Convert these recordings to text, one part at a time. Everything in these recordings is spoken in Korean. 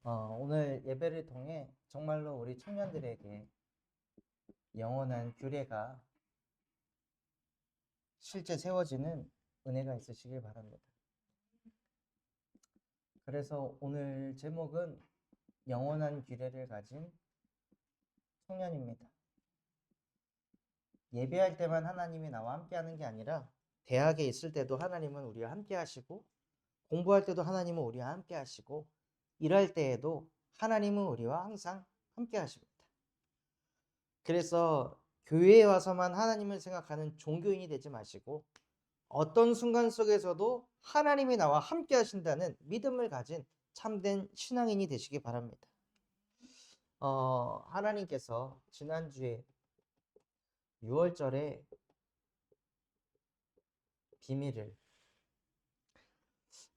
오늘 예배를 통해 정말로 우리 청년들에게 영원한 규례가 실제 세워지는 은혜가 있으시길 바랍니다. 그래서 오늘 제목은 영원한 규례를 가진 청년입니다. 예배할 때만 하나님이 나와 함께 하는 게 아니라 대학에 있을 때도 하나님은 우리와 함께 하시고, 공부할 때도 하나님은 우리와 함께 하시고, 일할 때에도 하나님은 우리와 항상 함께 하십니다. 그래서 교회에 와서만 하나님을 생각하는 종교인이 되지 마시고, 어떤 순간 속에서도 하나님이 나와 함께 하신다는 믿음을 가진 참된 신앙인이 되시기 바랍니다. 하나님께서 지난주에 6월절의 비밀을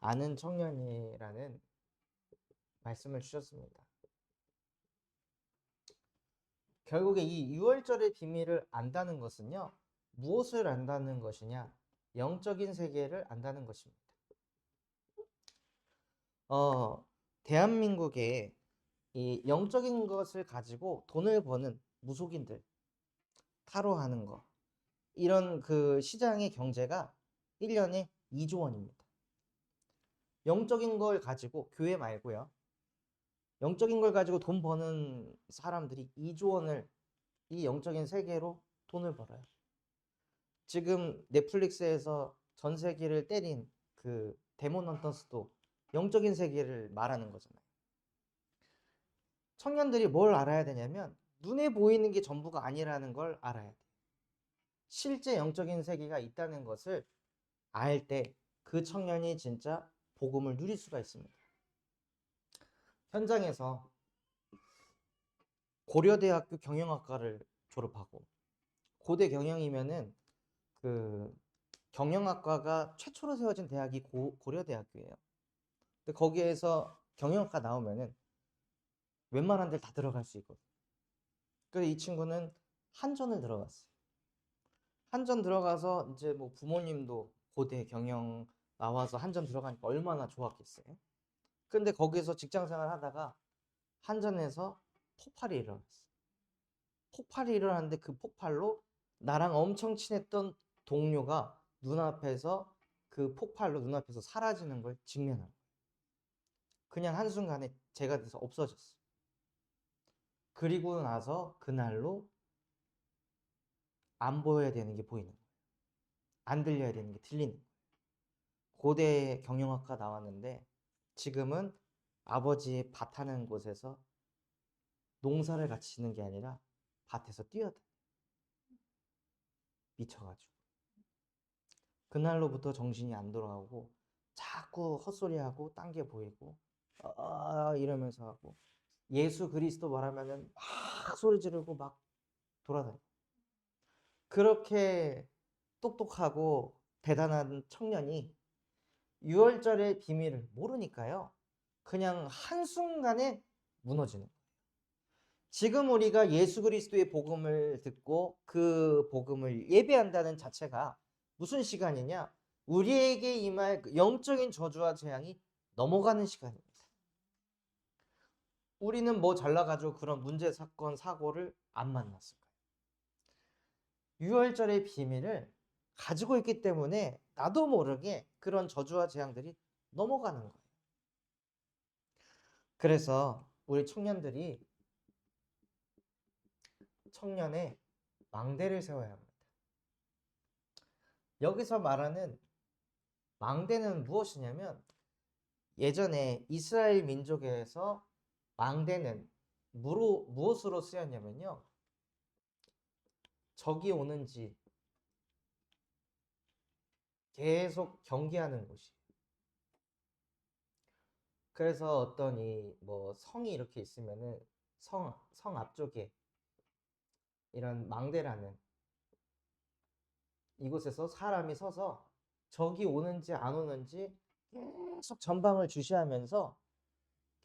아는 청년이라는 말씀을 주셨습니다. 결국에 이 6월절의 비밀을 안다는 것은요, 무엇을 안다는 것이냐? 영적인 세계를 안다는 것입니다. 대한민국에 이 영적인 것을 가지고 돈을 버는 무속인들, 타로하는 거, 이런 그 시장의 경제가 1년에 2조 원입니다. 영적인 걸 가지고, 교회 말고요, 영적인 걸 가지고 돈 버는 사람들이 2조 원을 이 영적인 세계로 돈을 벌어요. 지금 넷플릭스에서 전 세계를 때린 그 데몬 헌터스도 영적인 세계를 말하는 거잖아요. 청년들이 뭘 알아야 되냐면, 눈에 보이는 게 전부가 아니라는 걸 알아야 돼요. 실제 영적인 세계가 있다는 것을 알 때 그 청년이 진짜 복음을 누릴 수가 있습니다. 현장에서 고려대학교 경영학과를 졸업하고, 고대 경영이면은 그 경영학과가 최초로 세워진 대학이 고려대학교예요. 근데 거기에서 경영학과 나오면은 웬만한 데 다 들어갈 수 있거든요. 그래서 이 친구는 한전을 들어갔어요. 한전 들어가서 이제 뭐 부모님도 고대 경영 나와서 한전 들어가니까 얼마나 좋았겠어요. 근데 거기서 직장생활 하다가 한전에서 폭발이 일어났어요. 폭발이 일어났는데 그 폭발로 나랑 엄청 친했던 동료가 눈앞에서, 그 폭발로 눈앞에서 사라지는 걸 직면한 거예요. 그냥 한순간에 제가 돼서 없어졌어요. 그리고 나서 그날로 안 보여야 되는 게 보이는 거예요. 안 들려야 되는 게 들리는 거예요. 고대 경영학과 나왔는데 지금은 아버지의 밭하는 곳에서 농사를 같이 짓는 게 아니라 밭에서 뛰어다녀요. 미쳐가지고. 그날로부터 정신이 안 돌아오고 자꾸 헛소리하고 딴 게 보이고 이러면서 하고, 예수 그리스도 말하면은 막 소리 지르고 막 돌아다녀요. 그렇게 똑똑하고 대단한 청년이 6월절의 비밀을 모르니까요, 그냥 한순간에 무너지는 거예요. 지금 우리가 예수 그리스도의 복음을 듣고 그 복음을 예배한다는 자체가 무슨 시간이냐? 우리에게 임할 영적인 저주와 재앙이 넘어가는 시간입니다. 우리는 뭐 잘나가지고 그런 문제, 사건, 사고를 안 만났을까요? 6월절의 비밀을 가지고 있기 때문에 나도 모르게 그런 저주와 재앙들이 넘어가는 거예요. 그래서 우리 청년들이 청년의 망대를 세워야 합니다. 여기서 말하는 망대는 무엇이냐면, 예전에 이스라엘 민족에서 망대는 무엇으로 쓰였냐면요, 적이 오는지 계속 경계하는 곳이에요. 그래서 어떤 이 뭐 성이 이렇게 있으면은 성 앞쪽에 이런 망대라는 이곳에서 사람이 서서 적이 오는지 안 오는지 계속 전방을 주시하면서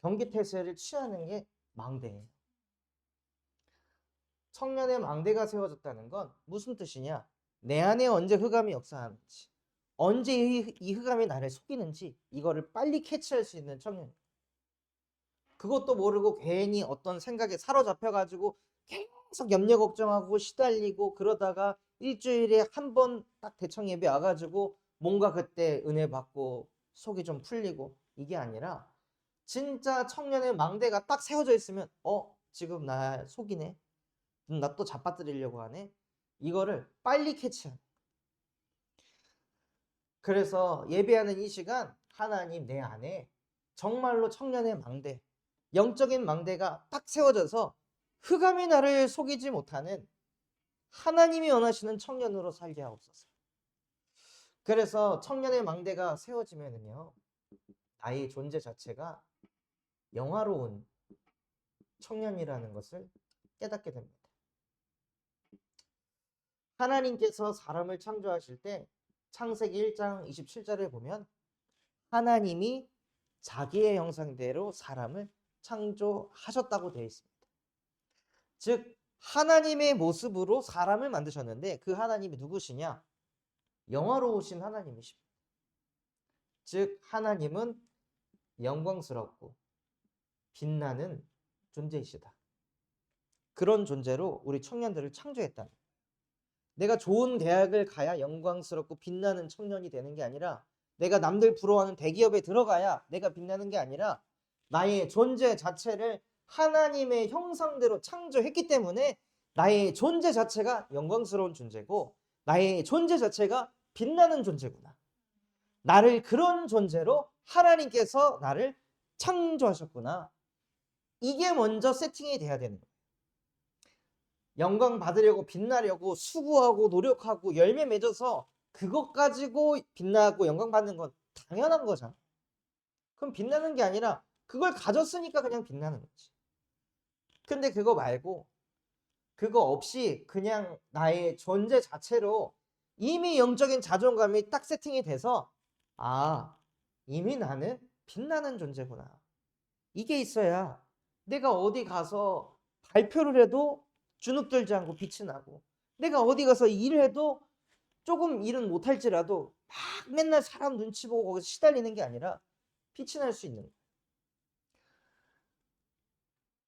경계태세를 취하는 게 망대예요. 청년의 망대가 세워졌다는 건 무슨 뜻이냐? 내 안에 언제 흑암이 역사하는지, 언제 이 흑암이 나를 속이는지 이거를 빨리 캐치할 수 있는 청년. 그것도 모르고 괜히 어떤 생각에 사로잡혀가지고 계속 염려 걱정하고 시달리고 그러다가 일주일에 한 번 딱 대청 예배 와가지고 뭔가 그때 은혜 받고 속이 좀 풀리고 이게 아니라 진짜 청년의 망대가 딱 세워져 있으면 지금 나 속이네. 나 또 잡아뜨리려고 하네. 이거를 빨리 캐치하는. 그래서 예배하는 이 시간 하나님 내 안에 정말로 청년의 망대, 영적인 망대가 딱 세워져서 흑암이 나를 속이지 못하는 하나님이 원하시는 청년으로 살게 하옵소서. 그래서 청년의 망대가 세워지면은요, 나의 존재 자체가 영화로운 청년이라는 것을 깨닫게 됩니다. 하나님께서 사람을 창조하실 때 창세기 1장 27절에 보면 하나님이 자기의 형상대로 사람을 창조하셨다고 되어 있습니다. 즉 하나님의 모습으로 사람을 만드셨는데 그 하나님이 누구시냐? 영화로우신 하나님이십니다. 즉 하나님은 영광스럽고 빛나는 존재이시다. 그런 존재로 우리 청년들을 창조했다. 내가 좋은 대학을 가야 영광스럽고 빛나는 청년이 되는 게 아니라 내가 남들 부러워하는 대기업에 들어가야 내가 빛나는 게 아니라 나의 존재 자체를 하나님의 형상대로 창조했기 때문에 나의 존재 자체가 영광스러운 존재고 나의 존재 자체가 빛나는 존재구나. 나를 그런 존재로 하나님께서 나를 창조하셨구나. 이게 먼저 세팅이 돼야 되는 거예요. 영광 받으려고 빛나려고 수고하고 노력하고 열매 맺어서 그것 가지고 빛나고 영광 받는 건 당연한 거잖아. 그럼 빛나는 게 아니라 그걸 가졌으니까 그냥 빛나는 거지. 근데 그거 말고 그거 없이 그냥 나의 존재 자체로 이미 영적인 자존감이 딱 세팅이 돼서 이미 나는 빛나는 존재구나. 이게 있어야 내가 어디 가서 발표를 해도 주눅들지 않고 빛이 나고 내가 어디 가서 일을 해도 조금 일은 못할지라도 막 맨날 사람 눈치 보고 거기서 시달리는 게 아니라 빛이 날 수 있는 거예요.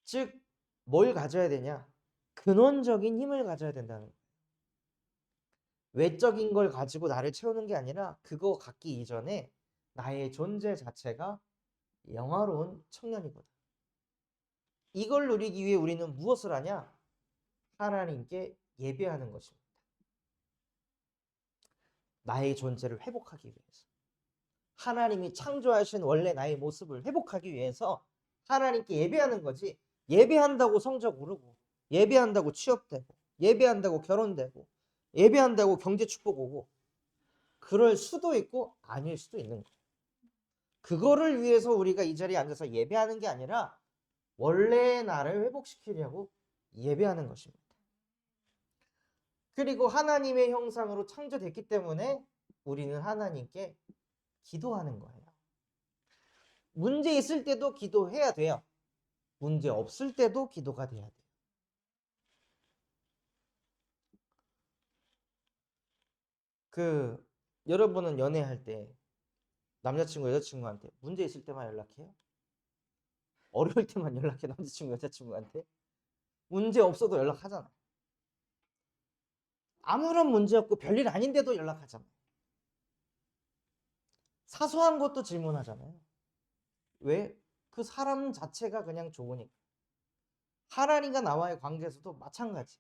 즉 뭘 가져야 되냐? 근원적인 힘을 가져야 된다는 거예요. 외적인 걸 가지고 나를 채우는 게 아니라 그거 갖기 이전에 나의 존재 자체가 영화로운 청년이구나. 이걸 누리기 위해 우리는 무엇을 하냐? 하나님께 예배하는 것입니다. 나의 존재를 회복하기 위해서. 하나님이 창조하신 원래 나의 모습을 회복하기 위해서 하나님께 예배하는 거지. 예배한다고 성적 오르고 예배한다고 취업되고 예배한다고 결혼되고 예배한다고 경제 축복 오고 그럴 수도 있고 아닐 수도 있는 거예요. 그거를 위해서 우리가 이 자리에 앉아서 예배하는 게 아니라 원래의 나를 회복시키려고 예배하는 것입니다. 그리고 하나님의 형상으로 창조됐기 때문에 우리는 하나님께 기도하는 거예요. 문제 있을 때도 기도해야 돼요. 문제 없을 때도 기도가 돼야 돼요. 여러분은 연애할 때 남자친구 여자친구한테 문제 있을 때만 연락해요? 어려울 때만 연락해 남자친구 여자친구한테? 문제 없어도 연락하잖아. 아무런 문제 없고 별일 아닌데도 연락하잖아. 사소한 것도 질문하잖아요. 왜? 그 사람 자체가 그냥 좋으니까. 하나님과 나와의 관계에서도 마찬가지.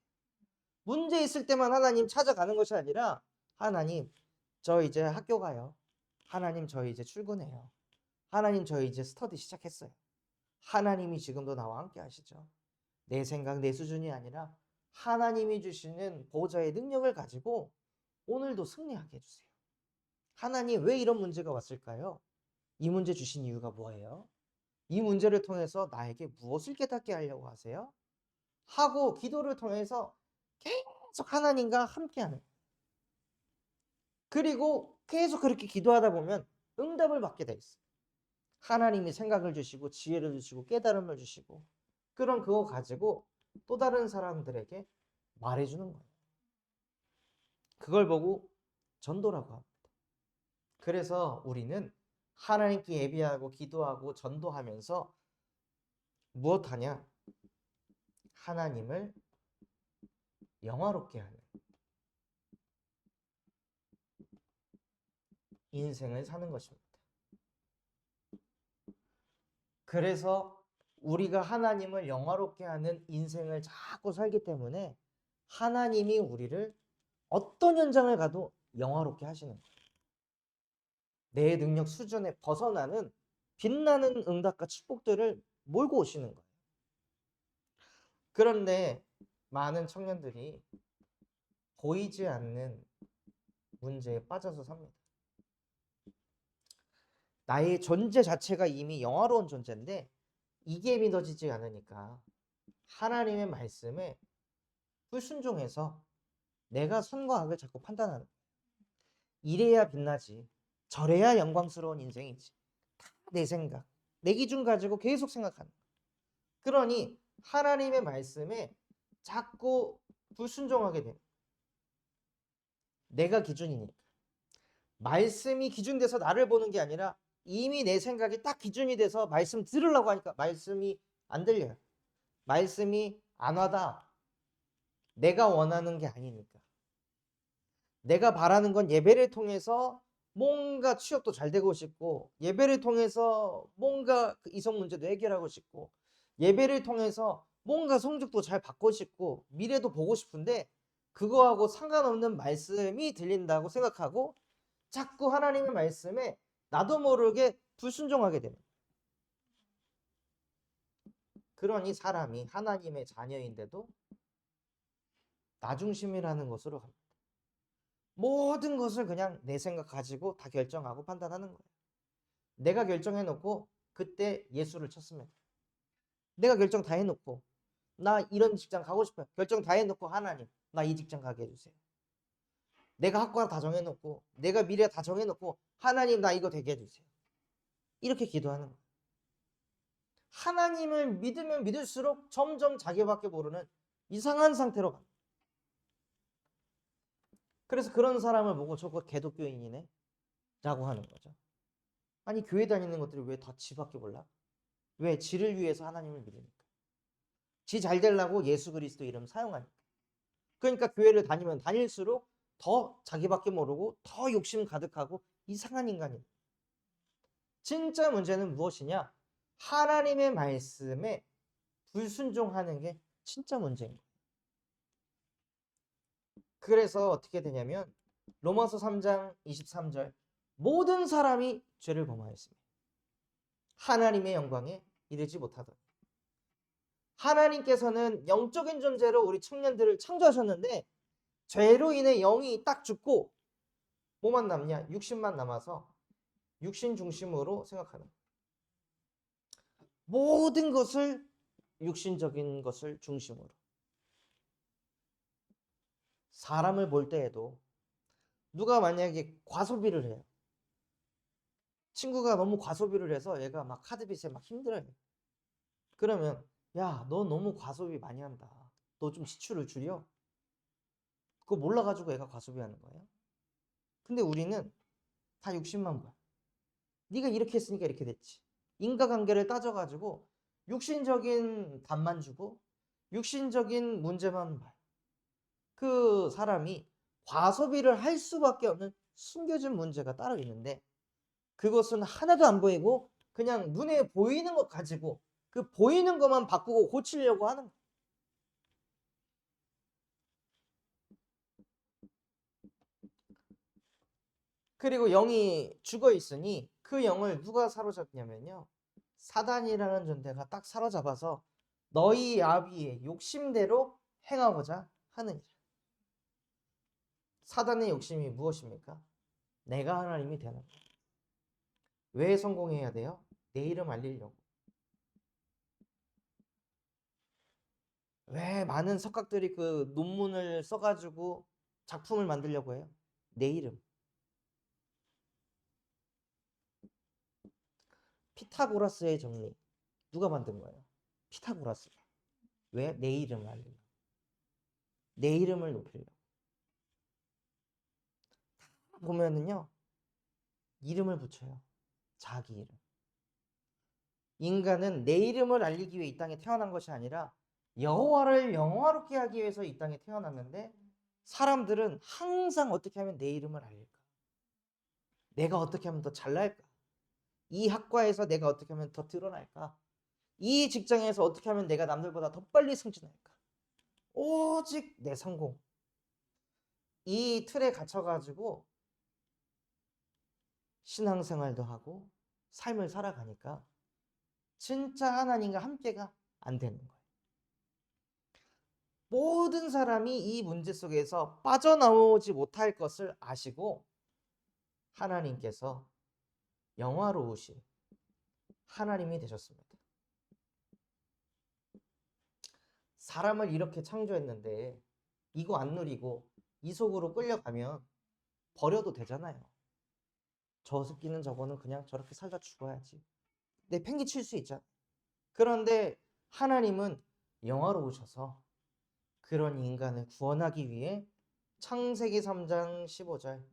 문제 있을 때만 하나님 찾아가는 것이 아니라 하나님 저 이제 학교 가요. 하나님 저 이제 출근해요. 하나님 저 이제 스터디 시작했어요. 하나님이 지금도 나와 함께 하시죠. 내 생각 내 수준이 아니라 하나님이 주시는 보호자의 능력을 가지고 오늘도 승리하게 해주세요. 하나님 왜 이런 문제가 왔을까요? 이 문제 주신 이유가 뭐예요? 이 문제를 통해서 나에게 무엇을 깨닫게 하려고 하세요? 하고 기도를 통해서 계속 하나님과 함께하는. 그리고 계속 그렇게 기도하다 보면 응답을 받게 돼 있어요. 하나님이 생각을 주시고 지혜를 주시고 깨달음을 주시고 그럼 그거 가지고 또 다른 사람들에게 말해주는 거예요. 그걸 보고 전도라고 합니다. 그래서 우리는 하나님께 예배하고 기도하고 전도하면서 무엇하냐? 하나님을 영화롭게 하는 인생을 사는 것입니다. 그래서 우리가 하나님을 영화롭게 하는 인생을 자꾸 살기 때문에 하나님이 우리를 어떤 현장을 가도 영화롭게 하시는 거예요. 내 능력 수준에 벗어나는 빛나는 응답과 축복들을 몰고 오시는 거예요. 그런데 많은 청년들이 보이지 않는 문제에 빠져서 삽니다. 나의 존재 자체가 이미 영화로운 존재인데 이게 믿어지지 않으니까 하나님의 말씀에 불순종해서 내가 선과 악을 자꾸 판단하는 거예요. 이래야 빛나지, 저래야 영광스러운 인생이지. 다 내 생각, 내 기준 가지고 계속 생각하는 거예요. 그러니 하나님의 말씀에 자꾸 불순종하게 돼요. 내가 기준이니까. 말씀이 기준돼서 나를 보는 게 아니라 이미 내 생각이 딱 기준이 돼서 말씀 들으려고 하니까 말씀이 안 들려요. 말씀이 안 와닿아. 내가 원하는 게 아니니까. 내가 바라는 건 예배를 통해서 뭔가 취업도 잘 되고 싶고, 예배를 통해서 뭔가 이성 문제도 해결하고 싶고, 예배를 통해서 뭔가 성적도 잘 받고 싶고, 미래도 보고 싶은데 그거하고 상관없는 말씀이 들린다고 생각하고 자꾸 하나님의 말씀에 나도 모르게 불순종하게 되는 거예요. 그러니 사람이 하나님의 자녀인데도 나중심이라는 것으로 갑니다. 모든 것을 그냥 내 생각 가지고 다 결정하고 판단하는 거예요. 내가 결정해놓고 그때 예수를 쳤으면 돼요. 내가 결정 다 해놓고 나 이런 직장 가고 싶어요. 결정 다 해놓고 하나님 나 이 직장 가게 해주세요. 내가 학과 다 정해놓고 내가 미래 다 정해놓고 하나님 나 이거 되게 해주세요. 이렇게 기도하는 거예요. 하나님을 믿으면 믿을수록 점점 자기밖에 모르는 이상한 상태로 갑니다. 그래서 그런 사람을 보고 저거 개독교인이네 라고 하는 거죠. 아니 교회 다니는 것들이 왜 다 지밖에 몰라? 왜? 지를 위해서 하나님을 믿으니까. 지 잘 되려고 예수 그리스도 이름 사용하니까. 그러니까 교회를 다니면 다닐수록 더 자기밖에 모르고 더 욕심 가득하고 이상한 인간이에요. 진짜 문제는 무엇이냐? 하나님의 말씀에 불순종하는 게 진짜 문제인 거예요. 그래서 어떻게 되냐면 로마서 3장 23절 모든 사람이 죄를 범하였습니다. 하나님의 영광에 이르지 못하더라. 하나님께서는 영적인 존재로 우리 청년들을 창조하셨는데 죄로 인해 영이 딱 죽고 뭐만 남냐? 육신만 남아서 육신 중심으로 생각하는 거예요. 모든 것을 육신적인 것을 중심으로. 사람을 볼 때에도 누가 만약에 과소비를 해요. 친구가 너무 과소비를 해서 얘가 막 카드빚에 막 힘들어요. 그러면 야, 너 너무 과소비 많이 한다. 너 좀 지출을 줄여. 그거 몰라가지고 얘가 과소비하는 거예요. 근데 우리는 다 욕심만 봐요. 네가 이렇게 했으니까 이렇게 됐지. 인과관계를 따져가지고 육신적인 답만 주고 육신적인 문제만 봐요. 그 사람이 과소비를 할 수밖에 없는 숨겨진 문제가 따로 있는데 그것은 하나도 안 보이고 그냥 눈에 보이는 것 가지고 그 보이는 것만 바꾸고 고치려고 하는 거예요. 그리고 영이 죽어 있으니 그 영을 누가 사로잡냐면요. 사단이라는 존재가 딱 사로잡아서 너희 아비의 욕심대로 행하고자 하느니라. 사단의 욕심이 무엇입니까? 내가 하나님이 되는 거예요. 왜 성공해야 돼요? 내 이름 알리려고. 왜 많은 석학들이 그 논문을 써가지고 작품을 만들려고 해요? 내 이름. 피타고라스의 정리. 누가 만든 거예요? 피타고라스가. 왜? 내 이름을 알리려고. 내 이름을 높이려고. 보면은요. 이름을 붙여요. 자기 이름. 인간은 내 이름을 알리기 위해 이 땅에 태어난 것이 아니라 여호와를 영화롭게 하기 위해서 이 땅에 태어났는데, 사람들은 항상 어떻게 하면 내 이름을 알릴까? 내가 어떻게 하면 더 잘날까? 이 학과에서 내가 어떻게 하면 더 드러날까? 이 직장에서 어떻게 하면 내가 남들보다 더 빨리 승진할까? 오직 내 성공. 이 틀에 갇혀가지고 신앙생활도 하고 삶을 살아가니까 진짜 하나님과 함께가 안 되는 거예요. 모든 사람이 이 문제 속에서 빠져나오지 못할 것을 아시고 하나님께서 영화로우신 하나님이 되셨습니다. 사람을 이렇게 창조했는데 이거 안 누리고 이 속으로 끌려가면 버려도 되잖아요. 저 새끼는 저거는 그냥 저렇게 살다 죽어야지. 내 팽개 칠 수 있잖아. 그런데 하나님은 영화로우셔서 그런 인간을 구원하기 위해 창세기 3장 15절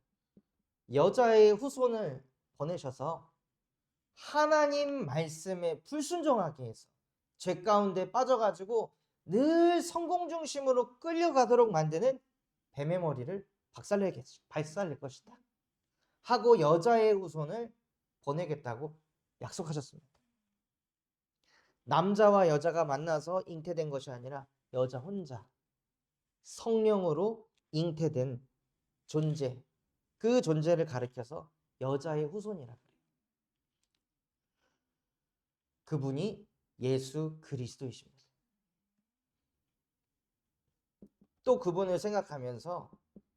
여자의 후손을 보내셔서 하나님 말씀에 불순종하게 해서 죄 가운데 빠져가지고 늘 성공 중심으로 끌려가도록 만드는 뱀의 머리를 박살낼 것이다 하고 여자의 후손을 보내겠다고 약속하셨습니다. 남자와 여자가 만나서 잉태된 것이 아니라 여자 혼자 성령으로 잉태된 존재, 그 존재를 가리켜서 여자의 후손이라 그래요. 그분이 예수 그리스도이십니다. 또 그분을 생각하면서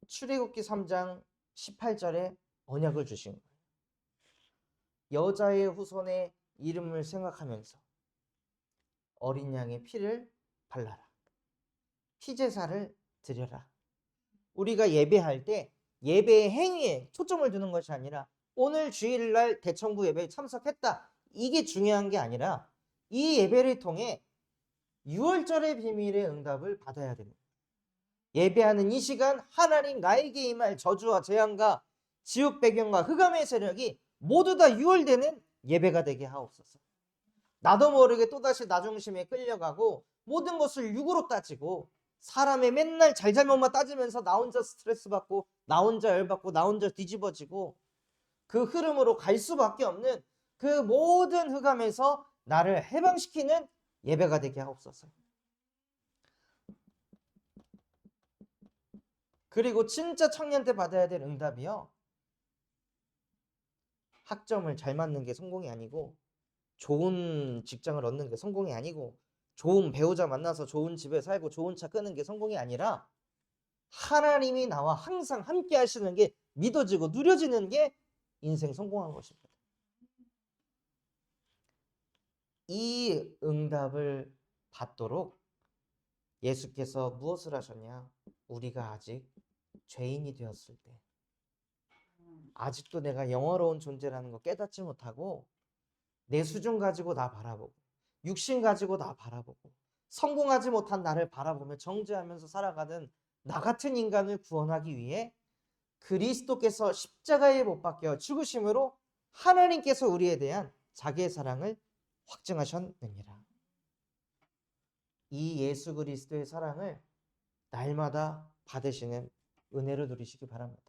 출애굽기 3장 18절에 언약을 주신 거예요. 여자의 후손의 이름을 생각하면서 어린 양의 피를 발라라. 피제사를 드려라. 우리가 예배할 때 예배의 행위에 초점을 두는 것이 아니라 오늘 주일날 대청부 예배에 참석했다. 이게 중요한 게 아니라 이 예배를 통해 유월절의 비밀의 응답을 받아야 됩니다. 예배하는 이 시간 하나님 나에게 임할 저주와 재앙과 지옥 배경과 흑암의 세력이 모두 다 유월되는 예배가 되게 하옵소서. 나도 모르게 또다시 나 중심에 끌려가고 모든 것을 육으로 따지고 사람의 맨날 잘잘못만 따지면서 나 혼자 스트레스 받고 나 혼자 열받고 나 혼자 뒤집어지고 그 흐름으로 갈 수밖에 없는 그 모든 흑암에서 나를 해방시키는 예배가 되게 하옵소서. 그리고 진짜 청년 때 받아야 될 응답이요, 학점을 잘 맞는 게 성공이 아니고 좋은 직장을 얻는 게 성공이 아니고 좋은 배우자 만나서 좋은 집에 살고 좋은 차 끄는 게 성공이 아니라 하나님이 나와 항상 함께 하시는 게 믿어지고 누려지는 게 인생 성공한 것입니다. 이 응답을 받도록 예수께서 무엇을 하셨냐? 우리가 아직 죄인이 되었을 때, 아직도 내가 영화로운 존재라는 거 깨닫지 못하고 내 수준 가지고 나 바라보고 육신 가지고 나 바라보고 성공하지 못한 나를 바라보며 정죄하면서 살아가는 나 같은 인간을 구원하기 위해 그리스도께서 십자가에 못 박혀 죽으심으로 하나님께서 우리에 대한 자기의 사랑을 확증하셨느니라. 이 예수 그리스도의 사랑을 날마다 받으시는 은혜를 누리시기 바랍니다.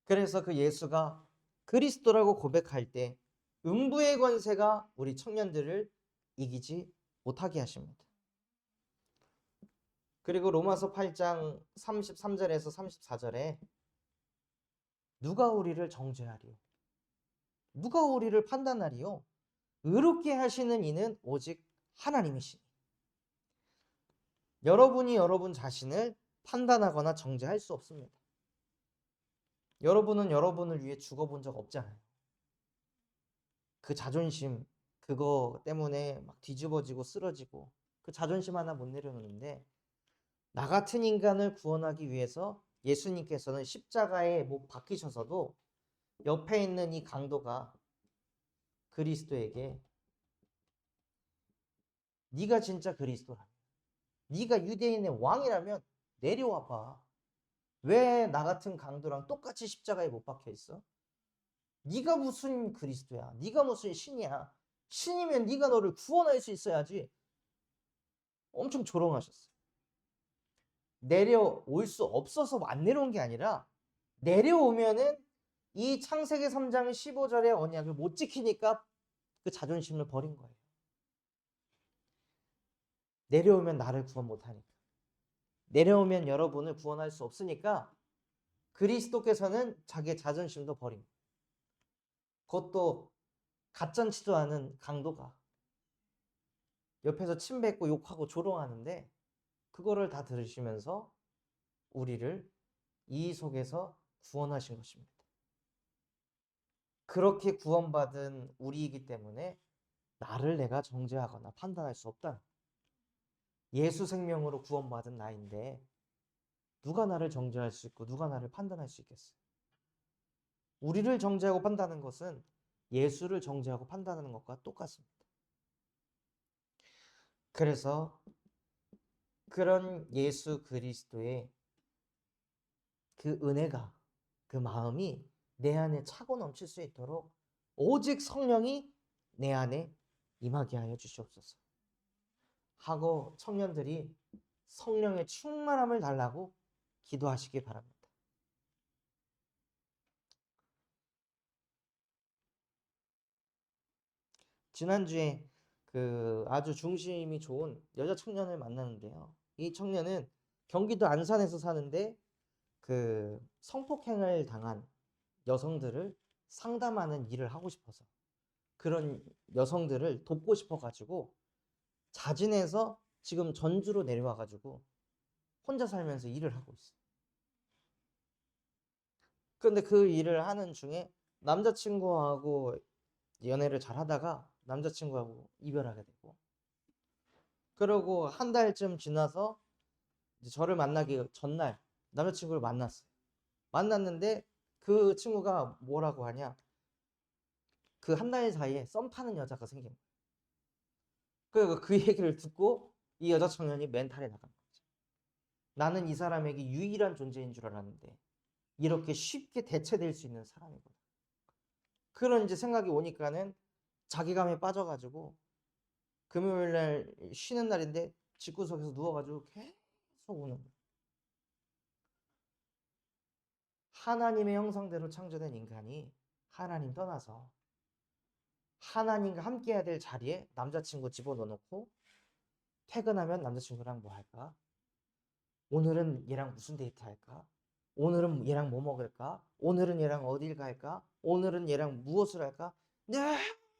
그래서 그 예수가 그리스도라고 고백할 때 음부의 권세가 우리 청년들을 이기지 못하게 하십니다. 그리고 로마서 8장 33절에서 34절에 누가 우리를 정죄하리요? 누가 우리를 판단하리요? 의롭게 하시는 이는 오직 하나님이시니. 여러분이 여러분 자신을 판단하거나 정죄할 수 없습니다. 여러분은 여러분을 위해 죽어본 적 없잖아요. 그 자존심, 그거 때문에 막 뒤집어지고 쓰러지고 그 자존심 하나 못 내려놓는데, 나 같은 인간을 구원하기 위해서 예수님께서는 십자가에 못 박히셔서도 옆에 있는 이 강도가 그리스도에게 네가 진짜 그리스도라면 네가 유대인의 왕이라면 내려와 봐. 왜 나 같은 강도랑 똑같이 십자가에 못 박혀 있어? 네가 무슨 그리스도야? 네가 무슨 신이야? 신이면 네가 너를 구원할 수 있어야지. 엄청 조롱하셨어요. 내려올 수 없어서 안 내려온 게 아니라 내려오면은 이 창세기 3장 15절의 언약을 못 지키니까 그 자존심을 버린 거예요. 내려오면 나를 구원 못하니까. 내려오면 여러분을 구원할 수 없으니까 그리스도께서는 자기의 자존심도 버립니다. 그것도 가짠치도 않은 강도가 옆에서 침 뱉고 욕하고 조롱하는데 그거를 다 들으시면서 우리를 이 속에서 구원하신 것입니다. 그렇게 구원받은 우리이기 때문에 나를 내가 정죄하거나 판단할 수 없다. 예수 생명으로 구원받은 나인데 누가 나를 정죄할 수 있고 누가 나를 판단할 수 있겠어요? 우리를 정죄하고 판단하는 것은 예수를 정죄하고 판단하는 것과 똑같습니다. 그래서 그런 예수 그리스도의 그 은혜가, 그 마음이 내 안에 차고 넘칠 수 있도록 오직 성령이 내 안에 임하게 하여 주시옵소서 하고 청년들이 성령의 충만함을 달라고 기도하시기 바랍니다. 지난주에 그 아주 중심이 좋은 여자 청년을 만났는데요. 이 청년은 경기도 안산에서 사는데 그 성폭행을 당한 여성들을 상담하는 일을 하고 싶어서 그런 여성들을 돕고 싶어 가지고 자진해서 지금 전주로 내려와 가지고 혼자 살면서 일을 하고 있어요. 그런데 그 일을 하는 중에 남자친구하고 연애를 잘 하다가 남자친구하고 이별하게 되고 그러고 한 달쯤 지나서 이제 저를 만나기 전날 남자친구를 만났어요. 만났는데 그 친구가 뭐라고 하냐? 그 한 달 사이에 썸 타는 여자가 생긴 거예요. 그리고 그 얘기를 듣고 이 여자 청년이 멘탈이 나간 거죠. 나는 이 사람에게 유일한 존재인 줄 알았는데 이렇게 쉽게 대체될 수 있는 사람이구나. 그런 이제 생각이 오니까는 자기감에 빠져가지고 금요일 날 쉬는 날인데 집구석에서 누워가지고 계속 우는 거예요. 하나님의 형상대로 창조된 인간이 하나님 떠나서 하나님과 함께 해야 될 자리에 남자친구 집어넣어놓고 퇴근하면 남자친구랑 뭐 할까? 오늘은 얘랑 무슨 데이트 할까? 오늘은 얘랑 뭐 먹을까? 오늘은 얘랑 어딜 갈까? 오늘은 얘랑 무엇을 할까? 네,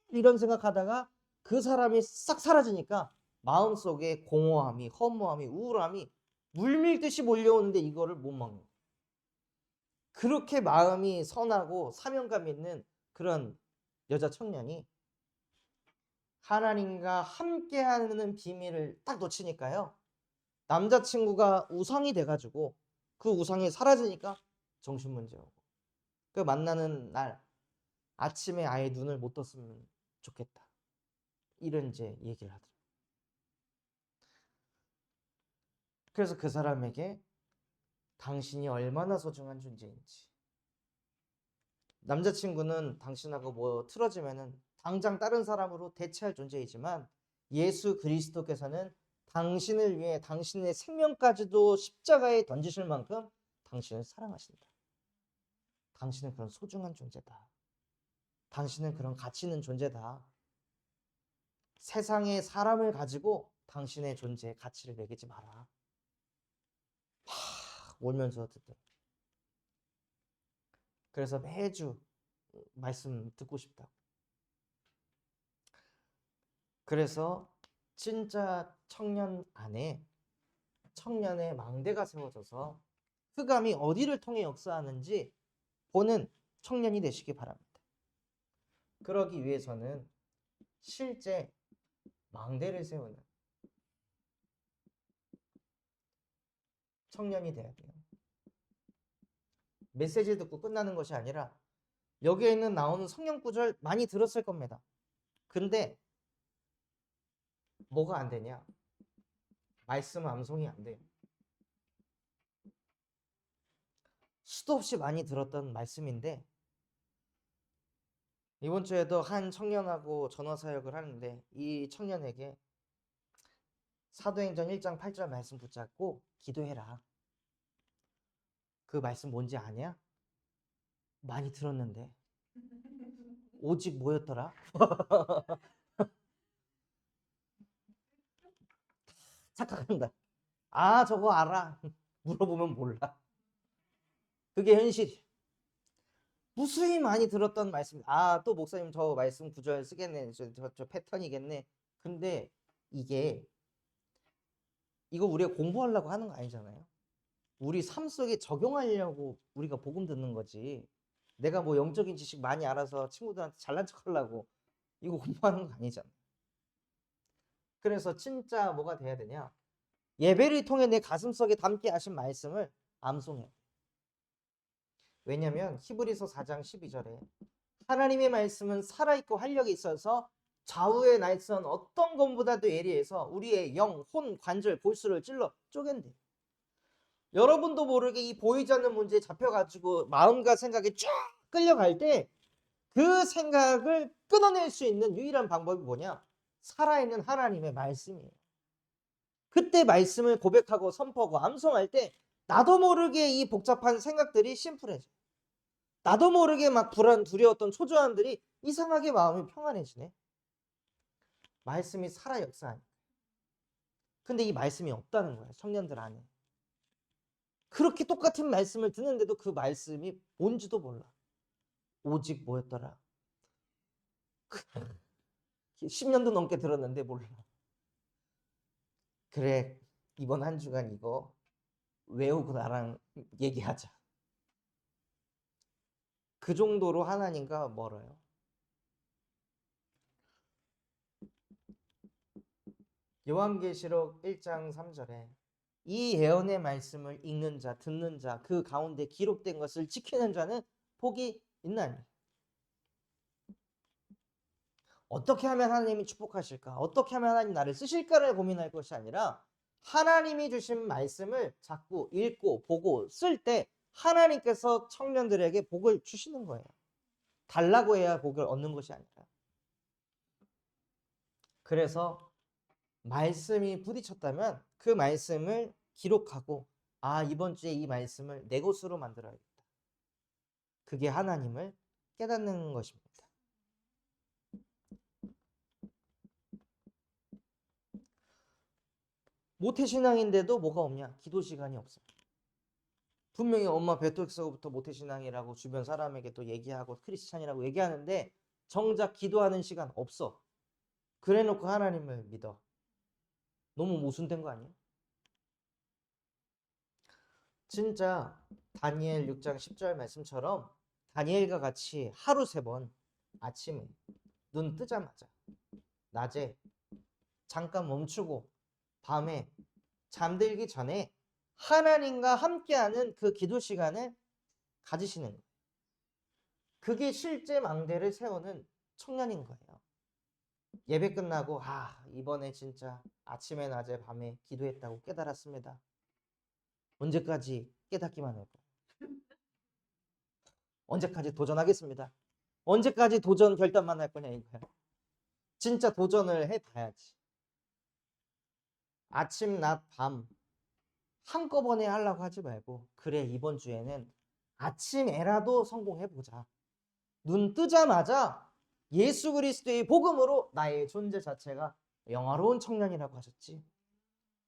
이런 생각하다가 그 사람이 싹 사라지니까 마음속에 공허함이, 허무함이, 우울함이 물밀듯이 몰려오는데 이거를 못 먹는 거예요. 그렇게 마음이 선하고 사명감 있는 그런 여자 청년이 하나님과 함께하는 비밀을 딱 놓치니까요. 남자친구가 우상이 돼가지고 그 우상이 사라지니까 정신문제 오고 그 만나는 날 아침에 아예 눈을 못 떴으면 좋겠다. 이런 이제 얘기를 하더라고요. 그래서 그 사람에게 당신이 얼마나 소중한 존재인지 남자친구는 당신하고 뭐 틀어지면은 당장 다른 사람으로 대체할 존재이지만 예수 그리스도께서는 당신을 위해 당신의 생명까지도 십자가에 던지실 만큼 당신을 사랑하신다. 당신은 그런 소중한 존재다. 당신은 그런 가치 있는 존재다. 세상의 사람을 가지고 당신의 존재에 가치를 매기지 마라. 울면서 듣더라고요. 그래서 매주 말씀 듣고 싶다고. 그래서 진짜 청년 안에 청년의 망대가 세워져서 흑암이 어디를 통해 역사하는지 보는 청년이 되시기 바랍니다. 그러기 위해서는 실제 망대를 세우는 청년이 돼야 돼요. 메시지 듣고 끝나는 것이 아니라 여기에 있는 나오는 성경 구절 많이 들었을 겁니다. 근데 뭐가 안 되냐? 말씀 암송이 안 돼요. 수도 없이 많이 들었던 말씀인데 이번 주에도 한 청년하고 전화 사역을 하는데 이 청년에게 사도행전 1장 8절 말씀 붙잡고 기도해라. 그 말씀 뭔지 아냐? 많이 들었는데 오직 뭐였더라? 착각한다. 아, 저거 알아. 물어보면 몰라. 그게 현실이. 무수히 많이 들었던 말씀. 아, 또 목사님 저 말씀 구절 쓰겠네. 저 패턴이겠네. 근데 이게 이거 우리가 공부하려고 하는 거 아니잖아요. 우리 삶 속에 적용하려고 우리가 복음 듣는 거지. 내가 뭐 영적인 지식 많이 알아서 친구들한테 잘난 척 하려고 이거 공부하는 거 아니잖아. 그래서 진짜 뭐가 돼야 되냐? 예배를 통해 내 가슴속에 담게 하신 말씀을 암송해. 왜냐면 히브리서 4장 12절에 하나님의 말씀은 살아있고 활력이 있어서 좌우의 날선 어떤 것보다도 예리해서 우리의 영, 혼, 관절, 골수를 찔러 쪼갠대. 여러분도 모르게 이 보이지 않는 문제에 잡혀가지고 마음과 생각이 쫙 끌려갈 때 그 생각을 끊어낼 수 있는 유일한 방법이 뭐냐? 살아있는 하나님의 말씀이에요. 그때 말씀을 고백하고 선포하고 암송할 때 나도 모르게 이 복잡한 생각들이 심플해져. 나도 모르게 막 불안, 두려웠던 초조함들이 이상하게 마음이 평안해지네. 말씀이 살아 역사하니까. 근데 이 말씀이 없다는 거야, 청년들 안에. 그렇게 똑같은 말씀을 듣는데도 그 말씀이 뭔지도 몰라. 오직 뭐였더라? 10년도 넘게 들었는데 몰라. 그래, 이번 한 주간 이거 외우고 나랑 얘기하자. 그 정도로 하나님과 멀어요. 요한계시록 1장 3절에 이 예언의 말씀을 읽는 자, 듣는 자, 그 가운데 기록된 것을 지키는 자는 복이 있나니. 어떻게 하면 하나님이 축복하실까? 어떻게 하면 하나님 나를 쓰실까를 고민할 것이 아니라 하나님이 주신 말씀을 자꾸 읽고 보고 쓸 때 하나님께서 청년들에게 복을 주시는 거예요. 달라고 해야 복을 얻는 것이 아니라. 그래서 말씀이 부딪혔다면 그 말씀을 기록하고 아, 이번 주에 이 말씀을 내 것으로 만들어야겠다. 그게 하나님을 깨닫는 것입니다. 모태신앙인데도 뭐가 없냐? 기도 시간이 없어. 분명히 엄마 뱃속에서부터 모태신앙이라고 주변 사람에게 또 얘기하고 크리스찬이라고 얘기하는데 정작 기도하는 시간 없어. 그래놓고 하나님을 믿어. 너무 모순된 거 아니야? 진짜 다니엘 6장 10절 말씀처럼 다니엘과 같이 하루 3번 아침에 눈 뜨자마자 낮에 잠깐 멈추고 밤에 잠들기 전에 하나님과 함께하는 그 기도 시간을 가지시는 거예요. 그게 실제 망대를 세우는 청년인 거예요. 예배 끝나고 이번에 진짜 아침에 낮에 밤에 기도했다고 깨달았습니다. 언제까지 깨닫기만 할 거예요? 언제까지 도전하겠습니다. 언제까지 도전 결단만 할 거냐 이거야. 진짜 도전을 해봐야지. 아침, 낮, 밤 한꺼번에 하려고 하지 말고 그래 이번 주에는 아침에라도 성공해보자. 눈 뜨자마자 예수 그리스도의 복음으로 나의 존재 자체가 영화로운 청년이라고 하셨지.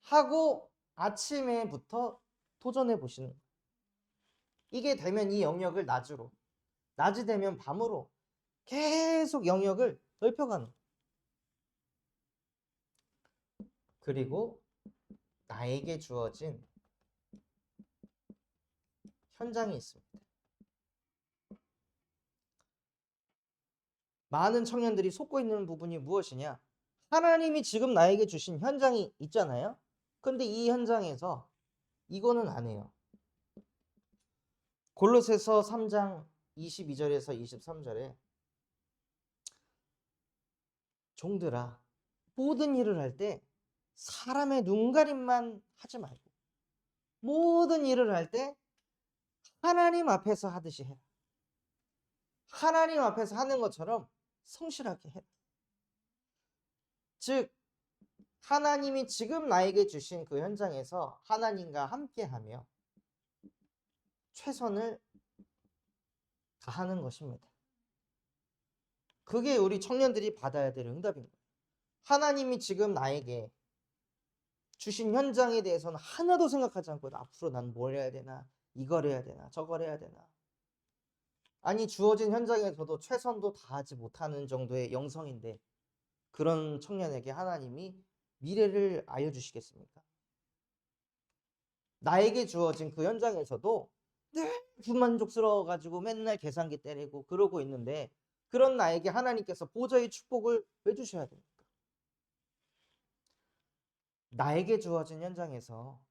하고 아침에부터 도전해 보시는 거예요. 이게 되면 이 영역을 낮으로, 낮이 되면 밤으로 계속 영역을 넓혀가는 거예요. 그리고 나에게 주어진 현장이 있습니다. 많은 청년들이 속고 있는 부분이 무엇이냐? 하나님이 지금 나에게 주신 현장이 있잖아요. 근데 이 현장에서 이거는 안 해요. 골로새서 3장 22절에서 23절에 종들아 모든 일을 할 때 사람의 눈가림만 하지 말고 모든 일을 할 때 하나님 앞에서 하듯이 해라. 하나님 앞에서 하는 것처럼 성실하게 해라. 즉 하나님이 지금 나에게 주신 그 현장에서 하나님과 함께하며 최선을 다하는 것입니다. 그게 우리 청년들이 받아야 될 응답인 거예요. 하나님이 지금 나에게 주신 현장에 대해서는 하나도 생각하지 않고 앞으로 난 뭘 해야 되나, 이걸 해야 되나, 저걸 해야 되나. 아니 주어진 현장에서도 최선도 다하지 못하는 정도의 영성인데 그런 청년에게 하나님이 미래를 알려주시겠습니까? 나에게 주어진 그 현장에서도 늘 불만족스러워가지고 맨날 계산기 때리고 그러고 있는데 그런 나에게 하나님께서 보좌의 축복을 왜 주셔야 됩니까? 나에게 주어진 현장에서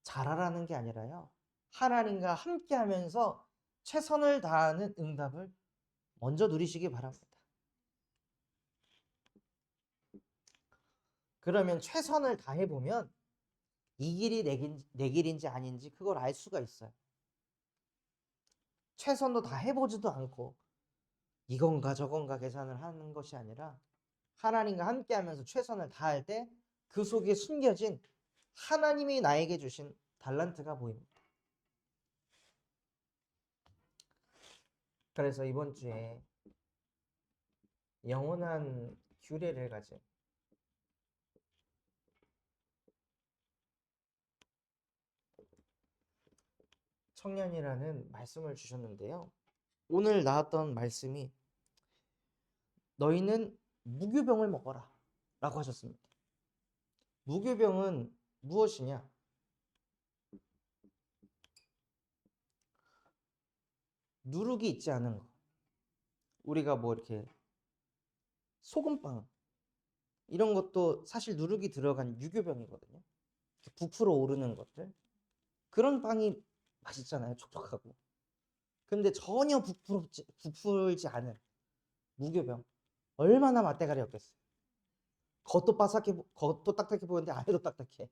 잘하라는 게 아니라요. 하나님과 함께하면서 최선을 다하는 응답을 먼저 누리시기 바랍니다. 그러면 최선을 다해보면 이 길이 내 길인지 아닌지 그걸 알 수가 있어요. 최선도 다 해보지도 않고 이건가 저건가 계산을 하는 것이 아니라 하나님과 함께하면서 최선을 다할 때 그 속에 숨겨진 하나님이 나에게 주신 달란트가 보입니다. 그래서 이번 주에 영원한 규례를 가진 청년이라는 말씀을 주셨는데요. 오늘 나왔던 말씀이 너희는 무교병을 먹어라 라고 하셨습니다. 무교병은 무엇이냐? 누룩이 있지 않은 거. 우리가 뭐 이렇게 소금빵 이런 것도 사실 누룩이 들어간 유교병이거든요. 부풀어 오르는 것들. 그런 빵이 맛있잖아요. 촉촉하고. 근데 전혀 부풀지 않은 무교병. 얼마나 맛대가리 없겠어요. 겉도 딱딱해 보이는데 안에도 딱딱해.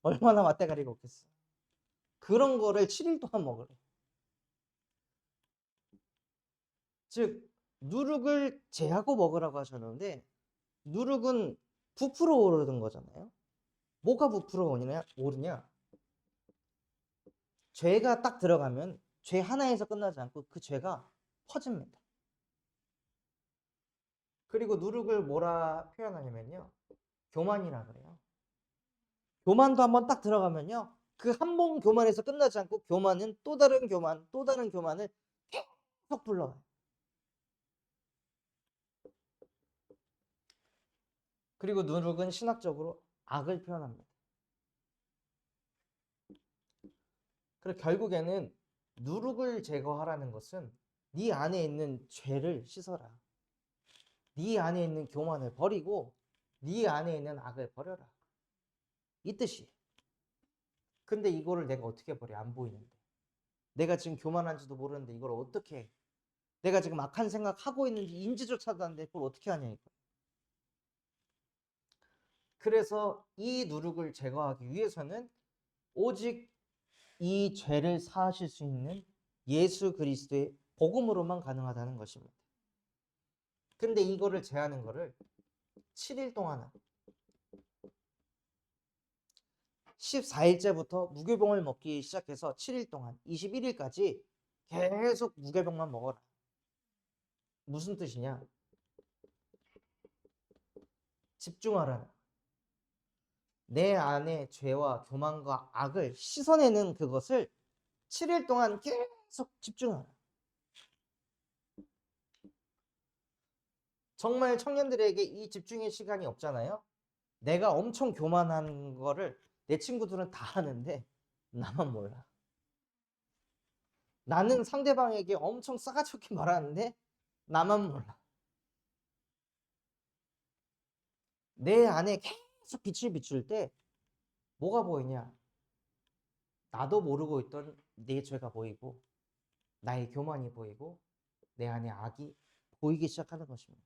얼마나 맛대가리가 없겠어요. 그런 거를 7일 동안 먹으래. 즉 누룩을 제하고 먹으라고 하셨는데 누룩은 부풀어 오르는 거잖아요. 뭐가 부풀어 오르냐? 죄가 딱 들어가면 죄 하나에서 끝나지 않고 그 죄가 퍼집니다. 그리고 누룩을 뭐라 표현하냐면요. 교만이라 그래요. 교만도 한번 딱 들어가면요. 그 한 번 교만에서 끝나지 않고 교만은 또 다른 교만, 또 다른 교만을 계속 불러와요. 그리고 누룩은 신학적으로 악을 표현합니다. 그래서 결국에는 누룩을 제거하라는 것은 네 안에 있는 죄를 씻어라. 네 안에 있는 교만을 버리고 네 안에 있는 악을 버려라. 이 뜻이에요. 근데 이거를 내가 어떻게 버려? 안 보이는데. 내가 지금 교만한지도 모르는데 이걸 어떻게 해? 내가 지금 악한 생각하고 있는지 인지조차도 안 돼. 그걸 어떻게 하냐 이거. 그래서 이 누룩을 제거하기 위해서는 오직 이 죄를 사하실 수 있는 예수 그리스도의 복음으로만 가능하다는 것입니다. 근데 이거를 제하는 거를 7일 동안 하고 14일째부터 무교병을 먹기 시작해서 7일 동안 21일까지 계속 무교병만 먹어라. 무슨 뜻이냐? 집중하라는. 내 안에 죄와 교만과 악을 씻어내는 그것을 7일 동안 계속 집중하라. 정말 청년들에게 이 집중의 시간이 없잖아요. 내가 엄청 교만한 거를 내 친구들은 다 하는데 나만 몰라. 나는 상대방에게 엄청 싸가지 없게 말하는데 나만 몰라. 내 안에 계속 빛을 비출 때 뭐가 보이냐? 나도 모르고 있던 내 죄가 보이고 나의 교만이 보이고 내 안에 악이 보이기 시작하는 것입니다.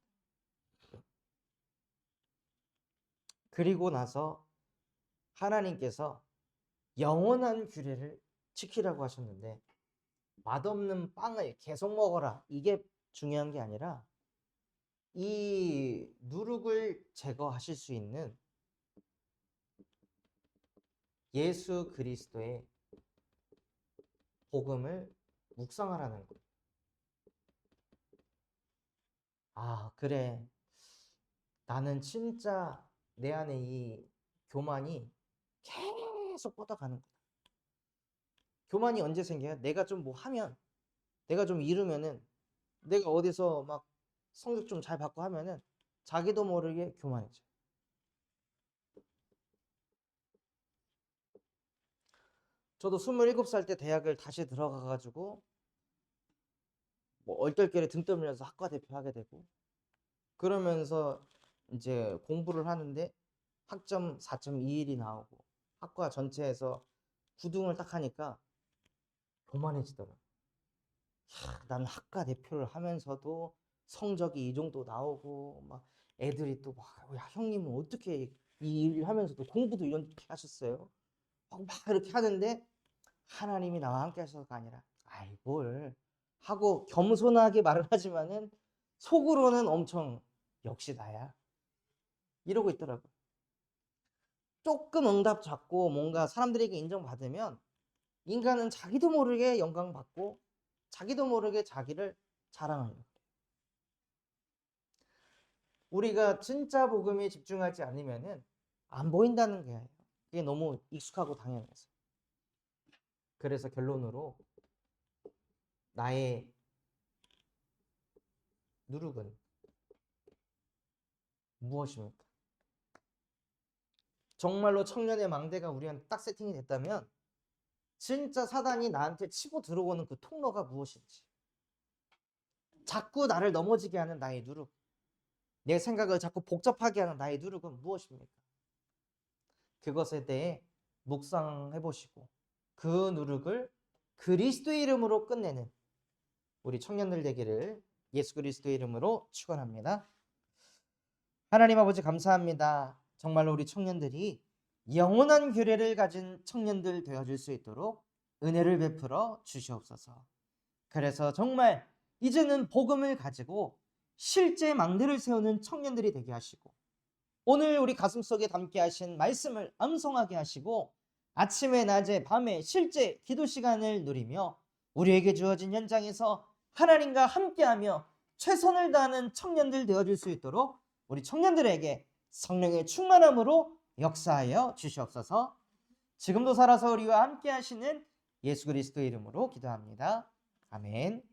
그리고 나서 하나님께서 영원한 규례를 지키라고 하셨는데 맛없는 빵을 계속 먹어라. 이게 중요한 게 아니라 이 누룩을 제거하실 수 있는 예수 그리스도의 복음을 묵상하라는 거예요. 아, 그래. 나는 진짜 내 안에 이 교만이 계속 뻗어가는 거야. 교만이 언제 생겨요? 내가 좀 뭐 하면, 내가 좀 이루면은, 내가 어디서 막 성적 좀 잘 받고 하면은 자기도 모르게 교만해져. 저도 27살 때 대학을 다시 들어가가지고 뭐 얼떨결에 등 떠밀려서 학과 대표 하게 되고, 그러면서 이제 공부를 하는데 학점 4.21이 나오고 학과 전체에서 9등을 딱 하니까 교만해지더라고요. 난 학과 대표를 하면서도 성적이 이 정도 나오고 막 애들이 또 막 형님은 어떻게 이 일을 하면서도 공부도 이렇게 하셨어요? 막 이렇게 하는데 하나님이 나와 함께 하셔서가 아니라 아이 뭘 하고 겸손하게 말을 하지만은 속으로는 엄청 역시 나야 이러고 있더라고요. 조금 응답 잡고 뭔가 사람들에게 인정받으면 인간은 자기도 모르게 영광받고 자기도 모르게 자기를 자랑하려고. 우리가 진짜 복음에 집중하지 않으면은 안 보인다는 거예요. 그게 너무 익숙하고 당연해서. 그래서 결론으로 나의 누룩은 무엇입니까? 정말로 청년의 망대가 우리한테 딱 세팅이 됐다면 진짜 사단이 나한테 치고 들어오는 그 통로가 무엇인지, 자꾸 나를 넘어지게 하는 나의 누룩, 내 생각을 자꾸 복잡하게 하는 나의 누룩은 무엇입니까? 그것에 대해 묵상해 보시고 그 누룩을 그리스도의 이름으로 끝내는 우리 청년들 되기를 예수 그리스도의 이름으로 축원합니다. 하나님 아버지 감사합니다. 정말로 우리 청년들이 영원한 규례를 가진 청년들 되어줄 수 있도록 은혜를 베풀어 주시옵소서. 그래서 정말 이제는 복음을 가지고 실제 망대를 세우는 청년들이 되게 하시고 오늘 우리 가슴속에 담게 하신 말씀을 암송하게 하시고 아침에 낮에 밤에 실제 기도 시간을 누리며 우리에게 주어진 현장에서 하나님과 함께하며 최선을 다하는 청년들 되어줄 수 있도록 우리 청년들에게 성령의 충만함으로 역사하여 주시옵소서. 지금도 살아서 우리와 함께 하시는 예수 그리스도의 이름으로 기도합니다. 아멘.